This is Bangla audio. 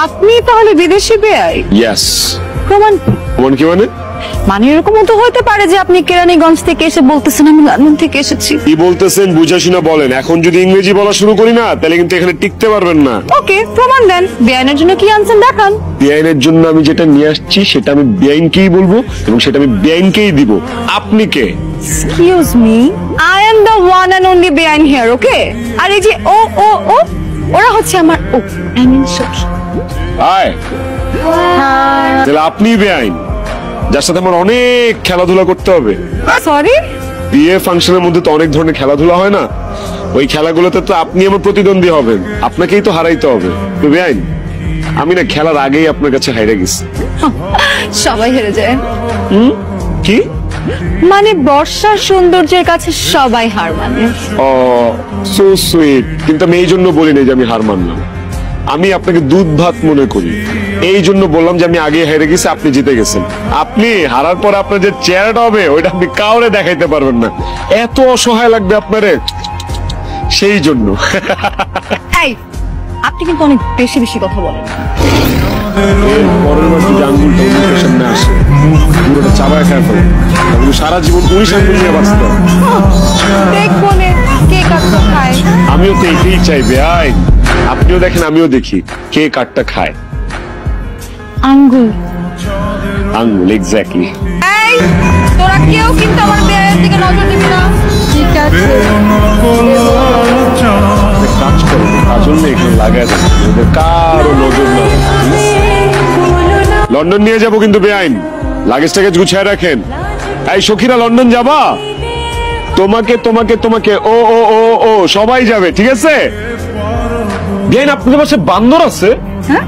আপনি তাহলে বিদেশি বেআই? ইয়েস। প্রমাণ? প্রমাণ কি মানে? মানে এরকমও তো হতে পারে যে আপনি কেরানীগঞ্জ থেকে এসে বলতেছেন আমি লন্ডন থেকে এসেছি। কি বলতেছেন বুঝা শুনা বলেন। এখন যদি ইংরেজি বলা শুরু করি না তাহলে কিন্তু এখানে টিকতে পারবেন না। ওকে, প্রমাণ দেন। বেআইনের জন্য কি আনছেন দেখান। বেআইনের জন্য আমি যেটা নিয়ে আসছি সেটা আমি বেআইনকেই বলবো এবং সেটা আমি বেআইনকেই দিব। আপনি কে? Excuse me, I am the one and only বেআইন হিয়ার, ওকে? আর এই যে ও ও ও ওরা হচ্ছে আমার ও আই মিন সখী। আয় তাহলে আপনি বেআইন, যার সাথে আমার অনেক খেলাধুলা করতে হবে। সরি? বিয়ে ফাংশনের মধ্যে তো অনেক ধরনের খেলাধুলা হয় না? ওই খেলাগুলোতে তো আপনি আমার প্রতিদ্বন্দ্বী হবেন, আপনাকেই তো হারাইতে হবে। তো বেআইন, আমি না খেলার আগেই আপনার কাছে হাইরা গেছি। সবাই হেরে যায়। কি মানে বর্ষার সৌন্দর্যের কাছে সবাই হার মানে। ও সো সুইট। কিন্তু আমি এই জন্য বলি নাই যে আমি হার মানলাম। আমি আপনাকে দুধ ভাত মনে করি, এই জন্য বললাম যে আমি আগে হেরে গেছি, আপনি জিতে গেছেন। আপনি হারার পর আপনার যে চেহারাটা হবে ওইটা আপনি কাউরে দেখাইতে পারবেন না, এত অসহায় লাগবে আপনারে, সেই জন্য। এই, আপনি কিন্তু অনেক বেশি বেশি কথা বলেন। পরের বার যদি আঙ্গুলটা মুখের সামনে আসে পুরোটা চাবায় খায় ফেলে, তাহলে সারা জীবন 19 আঙ্গুল নিয়ে বাঁচতে হবে। দেখবো নে কে কাটটা খায়। আমিও তো এটাই চাই বেআইন, আপনিও দেখেন আমিও দেখি কে কাঠটা খায়। আঙ্গুল। আঙ্গুল, এক্স্যাক্টলি। এই, তোরা কেউ কিন্তু আমার বেআইয়ের দিকে নজর দিবি না, ঠিক আছে? কাজ করো, কাজল নিয়ে এখানে লাগায় দেন, ওদের কারো নজর না। লন্ডন নিয়ে যাবো কিন্তু বেআইন, লাগেজ টাগেজ গুছিয়ে রাখেন। এই সখীরা লন্ডন যাবা? তোমাকে তোমাকে তোমাকে ও ও ও ও সবাই যাবে, ঠিক আছে? বেআইন আপনাদের পাশে বান্দর আছে? হ্যাঁ,